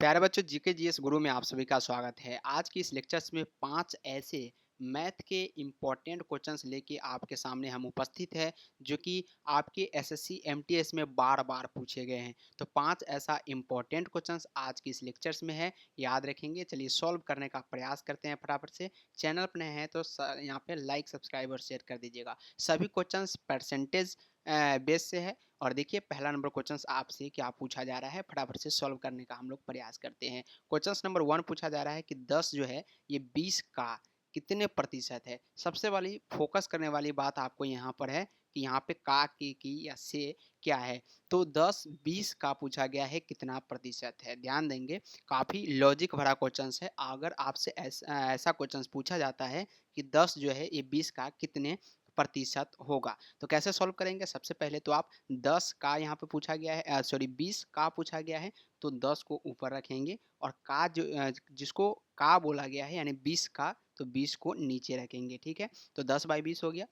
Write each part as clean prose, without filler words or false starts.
प्यारे बच्चों, GK GS गुरु में आप सभी का स्वागत है। आज की इस लेक्चर्स में 5 ऐसे मैथ के इम्पोर्टेंट क्वेश्चंस लेके आपके सामने हम उपस्थित हैं, जो कि आपके एसएससी एमटीएस में बार-बार पूछे गए हैं। तो 5 ऐसा इम्पोर्टेंट क्वेश्चंस आज की इस लेक्चर्स में है, याद रखेंगे। चलिए सॉल्व करने का प्रयास करते हैं फटाफट से। चैनल पर नए हैं तो यहाँ पे लाइक, सब्सक्राइब और शेयर कर दीजिएगा। सभी क्वेश्चंस परसेंटेज बेस से है। और देखिए पहला नंबर क्वेश्चन आपसे क्या पूछा जा रहा है, फटाफट से सॉल्व करने का हम लोग प्रयास करते हैं। क्वेश्चन नंबर 1 पूछा जा रहा है कि 10 जो है ये 20 का कितने प्रतिशत है। सबसे वाली फोकस करने वाली बात आपको यहाँ पर है कि यहाँ पे का की या से क्या है। तो 10 20 का पूछा गया है कितना प्रतिशत है। ध्यान देंगे, काफ़ी लॉजिक भरा क्वेश्चन है। अगर आपसे ऐसा क्वेश्चन पूछा जाता है कि 10 जो है ये 20 का कितने प्रतिशत होगा, तो कैसे सॉल्व करेंगे। सबसे पहले तो आप 10 का यहाँ पे पूछा गया है, सॉरी 20 का पूछा गया है, तो 10 को ऊपर रखेंगे और का जो जिसको का बोला गया है यानी 20 का, तो 20 को नीचे रखेंगे। ठीक है, तो 10/20 हो गया,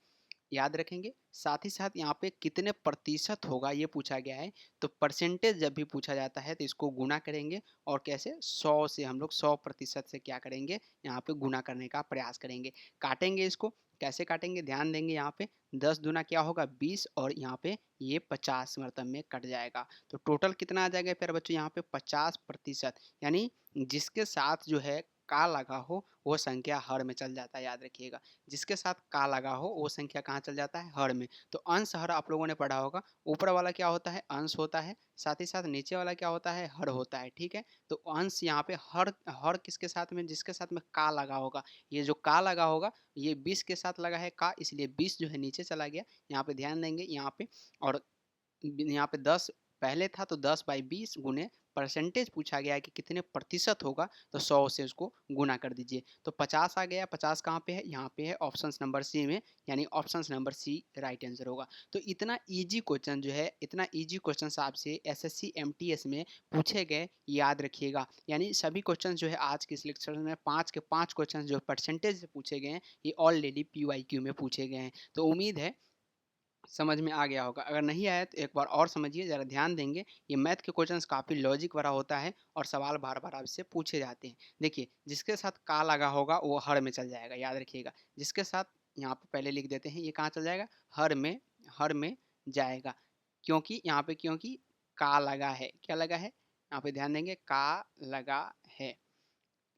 याद रखेंगे। साथ ही साथ यहाँ पे कितने प्रतिशत होगा ये पूछा गया है, तो परसेंटेज जब भी पूछा जाता है तो इसको गुना करेंगे और कैसे 100 से हम लोग 100% से क्या करेंगे, यहाँ पे गुना करने का प्रयास करेंगे। काटेंगे इसको, कैसे काटेंगे ध्यान देंगे। यहाँ पे 10 दूना क्या होगा 20 और यहाँ पे ये 50 मतलब में कट जाएगा, तो टोटल कितना आ जाएगा प्यारे बच्चों यहाँ पे 50%। यानी जिसके साथ जो है का लगा हो वो संख्या हर में चल जाता है, याद रखिएगा। जिसके साथ का लगा हो वो संख्या कहाँ चल जाता है, हर में। तो अंश हर आप लोगों ने पढ़ा होगा, ऊपर वाला क्या होता है, अंश होता है, साथ ही साथ नीचे वाला क्या होता है, हर होता है। ठीक है, तो अंश यहाँ पे हर हर किसके साथ में, जिसके साथ में का लगा होगा। ये जो का लगा होगा ये 20 के साथ लगा है का, इसलिए 20 जो है नीचे चला गया। यहाँ पे ध्यान देंगे यहाँ पे, और यहाँ पे 10 पहले था तो 10/20 गुने परसेंटेज पूछा गया है कि कितने प्रतिशत होगा, तो 100 से उसको गुना कर दीजिए, तो 50 आ गया। 50 कहाँ पे है, यहाँ पे है ऑप्शन नंबर सी में, यानी option number C right answer होगा। तो इतना इजी क्वेश्चन जो है, इतना इजी क्वेश्चन आपसे एसएससी एमटीएस में पूछे गए, याद रखिएगा। यानी सभी क्वेश्चन जो है आज के इस लेक्चर में 5 के 5 क्वेश्चन जो परसेंटेज से पूछे गए हैं, ये ऑलरेडी पीवाईक्यू में पूछे गए हैं। तो उम्मीद है समझ में आ गया होगा। अगर नहीं आया तो एक बार और समझिए, ज़रा ध्यान देंगे। ये मैथ के क्वेश्चंस काफ़ी लॉजिक भरा होता है और सवाल बार-बार आपसे पूछे जाते हैं। देखिए, जिसके साथ का लगा होगा वो हर में चल जाएगा, याद रखिएगा। जिसके साथ यहाँ पे पहले लिख देते हैं, ये कहाँ चल जाएगा, हर में जाएगा। क्योंकि यहाँ पे क्योंकि का लगा है, क्या लगा है, यहाँ पे ध्यान देंगे, का लगा है,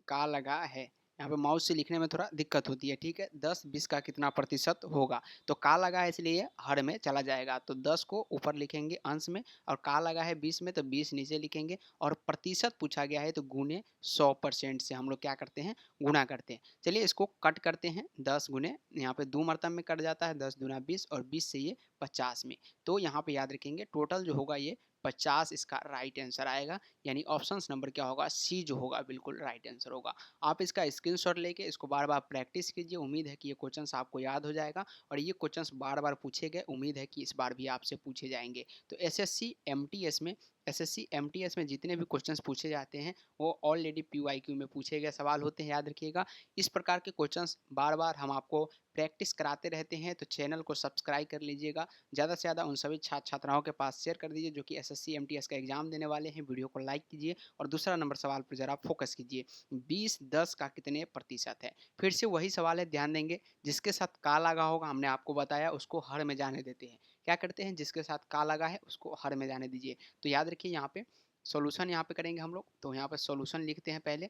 का लगा है। यहाँ पे माउस से लिखने में थोड़ा दिक्कत होती है। ठीक है, 10-20 का कितना प्रतिशत होगा, तो का लगा है इसलिए हर में चला जाएगा, तो 10 को ऊपर लिखेंगे अंश में, और का लगा है 20 में तो 20 नीचे लिखेंगे, और प्रतिशत पूछा गया है तो गुने 100% से हम लोग क्या करते हैं, गुना करते हैं। चलिए इसको कट करते हैं, 10 गुने यहाँ पे 2 मरतब में कट जाता है, 10 दूना 20 और 20 से ये 50 में, तो यहाँ पे याद रखेंगे टोटल जो होगा ये 50 इसका राइट आंसर आएगा। यानी ऑप्शन नंबर क्या होगा, सी जो होगा बिल्कुल राइट आंसर होगा। आप इसका स्क्रीनशॉट लेके इसको बार बार प्रैक्टिस कीजिए। उम्मीद है कि ये क्वेश्चंस आपको याद हो जाएगा, और ये क्वेश्चंस बार बार पूछे गए, उम्मीद है कि इस बार भी आपसे पूछे जाएंगे। तो एसएससी एमटीएस में जितने भी क्वेश्चंस पूछे जाते हैं वो ऑलरेडी पीवाईक्यू में पूछे गए सवाल होते हैं, याद रखिएगा। इस प्रकार के क्वेश्चंस बार बार हम आपको प्रैक्टिस कराते रहते हैं, तो चैनल को सब्सक्राइब कर लीजिएगा। ज़्यादा से ज़्यादा उन सभी छात्र छात्राओं के पास शेयर कर दीजिए जो कि एसएससी एमटीएस का एग्जाम देने वाले हैं। वीडियो को लाइक कीजिए और दूसरा नंबर सवाल पर ज़रा फोकस कीजिए, 20-10 का कितने प्रतिशत है। फिर से वही सवाल है, ध्यान देंगे। जिसके साथ का लगा होगा हमने आपको बताया उसको हर में जाने देते हैं। क्या करते हैं, जिसके साथ का लगा है उसको हर में जाने दीजिए। तो याद रखिए यहाँ पे सॉल्यूशन यहाँ पे करेंगे हम लोग, तो यहाँ पे सॉल्यूशन लिखते हैं पहले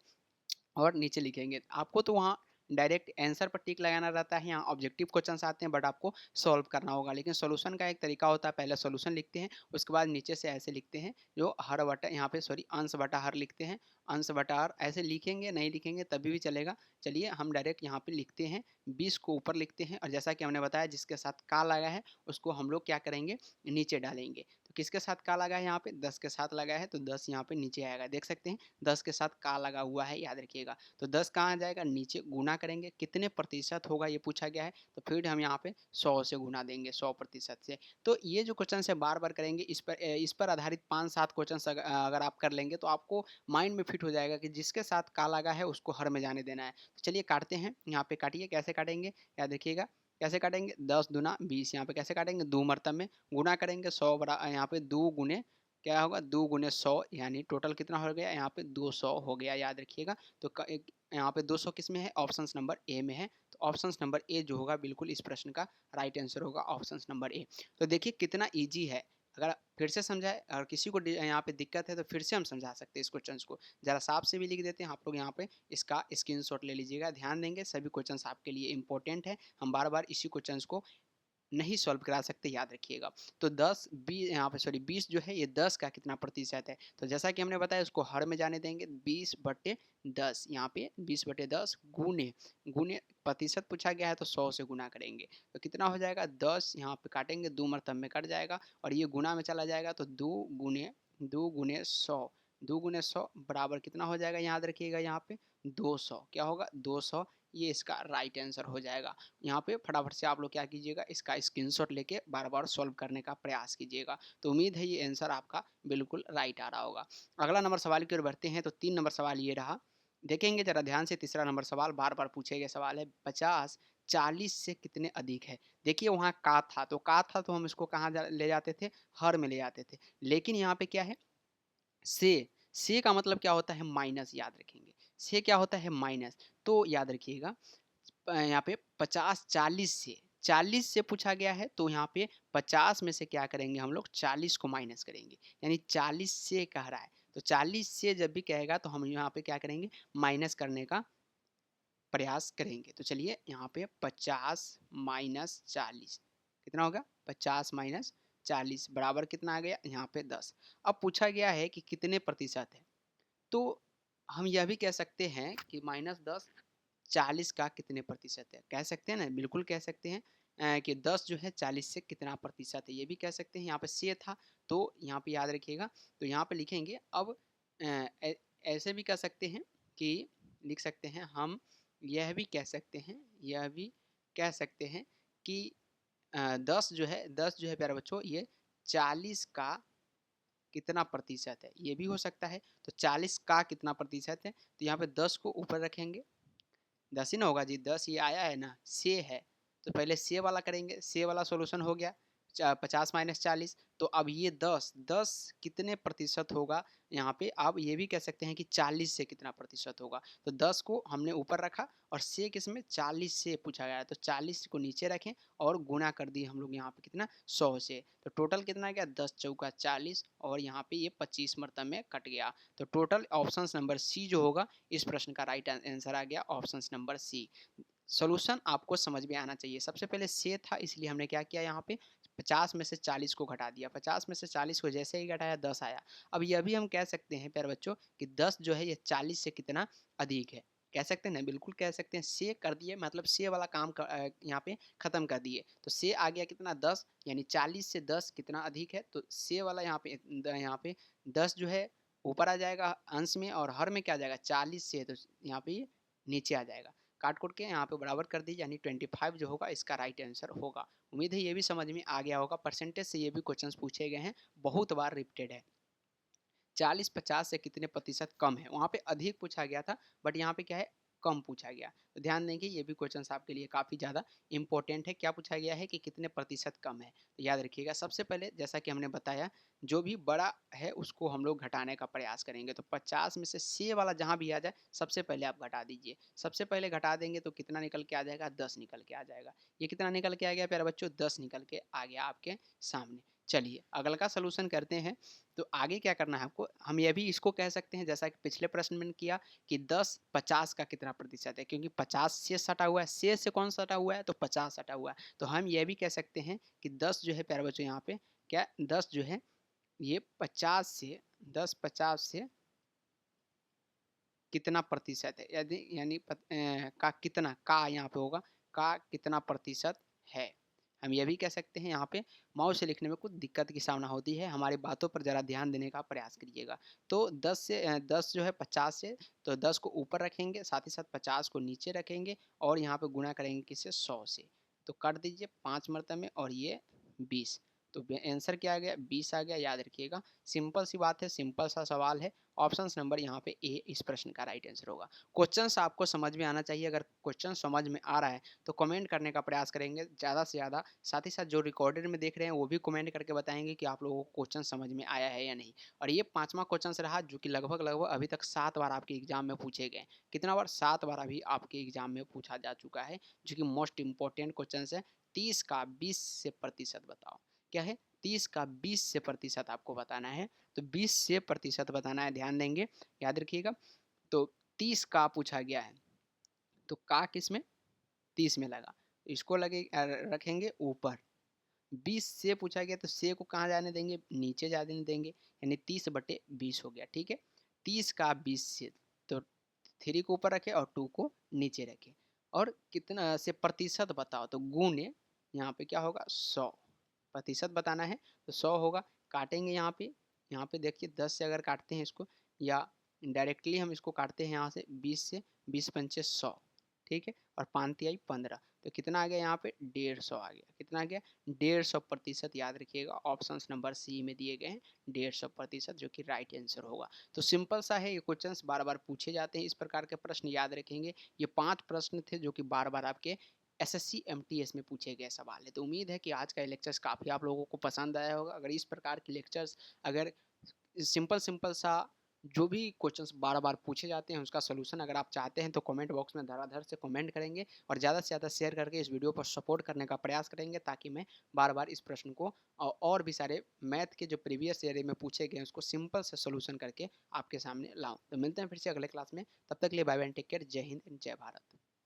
और नीचे लिखेंगे। आपको तो वहाँ डायरेक्ट आंसर पर टिक लगाना रहता है, यहाँ ऑब्जेक्टिव क्वेश्चंस आते हैं, बट आपको सॉल्व करना होगा। लेकिन सॉल्यूशन का एक तरीका होता है, पहले सॉल्यूशन लिखते हैं, उसके बाद नीचे से ऐसे लिखते हैं, जो हर बटा यहाँ पे सॉरी अंश बटा हर लिखते हैं। अंश बटा हर ऐसे लिखेंगे, नहीं लिखेंगे तभी भी चलेगा। चलिए हम डायरेक्ट यहाँ पे लिखते हैं, 20 को ऊपर लिखते हैं, और जैसा कि हमने बताया जिसके साथ का लगा है उसको हम लोग क्या करेंगे, नीचे डालेंगे। तो किसके साथ का लगा है, यहाँ पे 10 के साथ लगा है, तो 10 यहाँ पे नीचे आएगा, देख सकते हैं 10 के साथ का लगा हुआ है, याद रखिएगा। तो 10 कहाँ आ जाएगा, नीचे गुना करेंगे, कितने प्रतिशत होगा ये पूछा गया है, तो फिर हम यहाँ पे 100 से गुना देंगे, 100% से। तो ये जो क्वेश्चन है बार बार करेंगे, इस पर आधारित 5-7 क्वेश्चन अगर आप कर लेंगे तो आपको माइंड में फिट हो जाएगा कि जिसके साथ का लगा है उसको हर में जाने देना है। तो चलिए काटते हैं, यहाँ पे काटिए, कैसे काटेंगे याद रखिएगा। कैसे काटेंगे, 10 दूना 20, यहाँ पे कैसे काटेंगे, 2 मरतब में गुना करेंगे, 100 बरा यहाँ पे 2 गुने क्या होगा 2 गुने 100 यानी टोटल कितना हो गया यहाँ पे 200 हो गया, याद रखिएगा। तो यहाँ पे 200 किस में है, ऑप्शन नंबर ए में है। तो ऑप्शन नंबर ए जो होगा बिल्कुल इस प्रश्न का राइट आंसर होगा ऑप्शन नंबर ए। तो देखिए कितना ईजी है, अगर फिर से समझाए और किसी को यहाँ पे दिक्कत है तो फिर से हम समझा सकते हैं इस क्वेश्चन को। जरा साफ से भी लिख देते हैं, आप लोग यहाँ पे इसका स्क्रीनशॉट ले लीजिएगा, ध्यान देंगे सभी क्वेश्चन आपके लिए इंपॉर्टेंट है, हम बार बार इसी क्वेश्चन को नहीं सॉल्व करा सकते, याद रखिएगा। तो 10 20 यहाँ पे सॉरी 20 जो है ये 10 का कितना प्रतिशत है, तो जैसा कि हमने बताया उसको हर में जाने देंगे 20/10, यहाँ पे 20/10 गुने गुने प्रतिशत पूछा गया है तो 100 से गुना करेंगे तो कितना हो जाएगा 10, यहाँ पे काटेंगे 2 मरतब में कट जाएगा और ये गुना में चला जाएगा तो 2 गुने 100, 2 गुने 100 बराबर कितना हो जाएगा, याद रखिएगा यहाँ पे 200, क्या होगा 200, ये इसका राइट आंसर हो जाएगा। यहाँ पे फटाफट से आप लोग क्या कीजिएगा, इसका स्क्रीनशॉट लेके बार बार सॉल्व करने का प्रयास कीजिएगा। तो उम्मीद है ये आंसर आपका बिल्कुल राइट आ रहा होगा। अगला नंबर सवाल की ओर बढ़ते हैं। तो 3 नंबर सवाल ये रहा, देखेंगे जरा ध्यान से। तीसरा नंबर सवाल बार बार पूछे गए सवाल है, 50 40 से कितने अधिक है। देखिए वहाँ का था तो हम इसको कहाँ ले जाते थे, हर में ले जाते थे। लेकिन यहाँ पे क्या है, से का मतलब क्या होता है, माइनस, याद रखेंगे। से क्या होता है, माइनस। तो याद रखिएगा यहाँ पे 50 40 से पूछा गया है तो यहाँ पे 50 में से क्या करेंगे हम लोग, 40 को माइनस करेंगे, यानी 40 से कह रहा है तो 40 से जब भी कहेगा तो हम यहाँ पे क्या करेंगे, माइनस करने का प्रयास करेंगे। तो चलिए यहाँ पे 50 माइनस 40 कितना होगा, 50 माइनस 40 बराबर कितना आ गया, यहाँ पे 10। अब पूछा गया है कि कितने प्रतिशत है, तो हम यह भी कह सकते हैं कि -10 40 का कितने प्रतिशत है, कह सकते हैं ना, बिल्कुल कह सकते हैं कि 10 जो है 40 से कितना प्रतिशत है, ये भी कह सकते हैं। यहाँ पे से था तो यहाँ पे याद रखिएगा, तो यहाँ पे लिखेंगे। अब ऐसे भी कह सकते हैं कि लिख सकते हैं हम, यह भी कह सकते हैं, यह भी कह सकते हैं कि 10 जो है प्यारे बच्चों, ये 40 का कितना प्रतिशत है, ये भी हो सकता है। तो 40 का कितना प्रतिशत है, तो यहाँ पे 10 को ऊपर रखेंगे, 10 ही ना होगा जी, 10 ये आया है ना, से है तो पहले से वाला करेंगे, से वाला सॉल्यूशन हो गया 50 माइनस 40। तो अब ये 10 कितने प्रतिशत होगा, यहाँ पे आप ये भी कह सकते हैं कि 40 से कितना प्रतिशत होगा। तो 10 को हमने ऊपर रखा और से किसमें, 40 से पूछा गया है तो 40 को नीचे रखें और गुना कर दिए हम लोग यहाँ पे कितना, 100 से। तो टोटल कितना गया, 10 चौका 40 और यहाँ पे ये 25 मरतब में कट गया। तो टोटल ऑप्शन नंबर सी जो होगा इस प्रश्न का राइट आंसर आ गया, ऑप्शन नंबर सी। सॉल्यूशन आपको समझ में आना चाहिए। सबसे पहले से था इसलिए हमने क्या किया, यहाँ पे 50 में से 40 को घटा दिया, 50 में से 40 को जैसे ही घटाया 10 आया। अब यह भी हम कह सकते हैं प्यारे बच्चों कि 10 जो है ये 40 से कितना अधिक है, कह सकते हैं ना, बिल्कुल कह सकते हैं। से कर दिए मतलब से वाला काम यहाँ पे खत्म कर दिए, तो से आ गया कितना 10, यानी 40 से 10 कितना अधिक है, तो से वाला यहाँ पे 10 जो है ऊपर आ जाएगा अंश में और हर में क्या आ जाएगा 40 से, तो यहाँ पे ये नीचे आ जाएगा। काट कुट के यहाँ पे बराबर कर दीजिए, यानी 25 जो होगा इसका राइट आंसर होगा। उम्मीद है ये भी समझ में आ गया होगा। परसेंटेज से ये भी क्वेश्चंस पूछे गए हैं, बहुत बार रिपीटेड है। 40-50 से कितने प्रतिशत कम है, वहाँ पे अधिक पूछा गया था बट यहाँ पे क्या है, कम पूछा गया। तो ध्यान देंगे ये भी क्वेश्चन आपके लिए काफ़ी ज़्यादा इंपॉर्टेंट है। क्या पूछा गया है कि कितने प्रतिशत कम है, तो याद रखिएगा। सबसे पहले जैसा कि हमने बताया, जो भी बड़ा है उसको हम लोग घटाने का प्रयास करेंगे। तो 50 में से वाला जहाँ भी आ जाए सबसे पहले आप घटा दीजिए। सबसे पहले घटा देंगे तो कितना निकल के आ जाएगा, 10 निकल के आ जाएगा। ये कितना निकल के आ गया प्यारे बच्चों, 10 निकल के आ गया आपके सामने। चलिए अगला का सलूशन करते हैं। तो आगे क्या करना है आपको, हम ये भी इसको कह सकते हैं जैसा कि पिछले प्रश्न में किया कि 10 50 का कितना प्रतिशत है, क्योंकि 50 से सटा हुआ है, से कौन सटा हुआ है, तो 50 सटा हुआ है। तो हम ये भी कह सकते हैं कि 10 जो है प्यारे बच्चों, यहाँ पे क्या 10 जो है ये 50 से 10-50 से कितना प्रतिशत है, यदि यानी का कितना, का यहाँ पे होगा, का कितना प्रतिशत है। हम ये भी कह सकते हैं, यहाँ पे माउस से लिखने में कुछ दिक्कत की सामना होती है, हमारी बातों पर ज़रा ध्यान देने का प्रयास करिएगा। तो 10 जो है 50 से, तो 10 को ऊपर रखेंगे, साथ ही साथ 50 को नीचे रखेंगे और यहाँ पे गुना करेंगे किससे, 100 से। तो कर दीजिए 5 मरतबे में और ये 20, तो आंसर क्या आ गया, 20 आ गया, याद रखिएगा। सिंपल सी बात है, सिंपल सा सवाल है। ऑप्शन नंबर यहाँ पे ए इस प्रश्न का राइट आंसर होगा। क्वेश्चंस आपको समझ में आना चाहिए। अगर क्वेश्चन समझ में आ रहा है तो कमेंट करने का प्रयास करेंगे ज़्यादा से ज़्यादा। साथ ही साथ जो रिकॉर्डेड में देख रहे हैं वो भी कमेंट करके बताएंगे कि आप लोगों को क्वेश्चन समझ में आया है या नहीं। और ये 5वां क्वेश्चन रहा जो कि लगभग लगभग अभी तक 7 बार आपके एग्जाम में पूछे गए। कितना बार? 7 बार अभी आपके एग्जाम में पूछा जा चुका है, जो कि मोस्ट इंपॉर्टेंट क्वेश्चन है। 30 का 20 से प्रतिशत बताओ। क्या है? 30 का 20 से प्रतिशत आपको बताना है। तो 20 से प्रतिशत बताना है, ध्यान देंगे, याद रखिएगा। तो 30 का पूछा गया है, तो का किस में? 30 में लगा, इसको लगे रखेंगे ऊपर। 20 से पूछा गया तो से को कहाँ जाने देंगे? नीचे जाने देंगे, यानी 30/20 हो गया। ठीक है, 30 का 20 से, तो 3 को ऊपर रखे और 2 को नीचे रखे। और कितना से प्रतिशत बताओ, तो गुणे, यहाँ पे क्या होगा? 100 प्रतिशत बताना है तो 100 होगा। काटेंगे यहाँ पे देखिए 10 से अगर काटते हैं इसको, या डायरेक्टली हम इसको काटते हैं यहाँ से 20 से, 20 पंचे 100, ठीक है, और 5 तिहाई 15, तो कितना आ गया यहाँ पे? 150 आ गया। कितना आ गया? 150%, याद रखिएगा। ऑप्शन नंबर सी में दिए गए हैं 150%, जो कि राइट आंसर होगा। तो सिंपल सा है, ये क्वेश्चन बार बार पूछे जाते हैं, इस प्रकार के प्रश्न याद रखेंगे। ये 5 प्रश्न थे जो कि बार बार आपके एसएससी एमटीएस में पूछे गए सवाल है। तो उम्मीद है कि आज का लेक्चर्स काफ़ी आप लोगों को पसंद आया होगा। अगर इस प्रकार के लेक्चर्स, अगर सिंपल सिंपल सा जो भी क्वेश्चंस बार बार पूछे जाते हैं उसका सोल्यूशन अगर आप चाहते हैं तो कमेंट बॉक्स में धड़ाधड़ से कमेंट करेंगे, और ज़्यादा से ज़्यादा शेयर करके इस वीडियो पर सपोर्ट करने का प्रयास करेंगे, ताकि मैं बार बार इस प्रश्न को और भी सारे मैथ के जो प्रीवियस ईयर में पूछे गए उसको सिंपल से सोल्यूशन करके आपके सामने लाऊं। तो मिलते हैं फिर से अगले क्लास में, तब तक के लिए बाय बाय, टेक केयर, जय हिंद एंड जय भारत।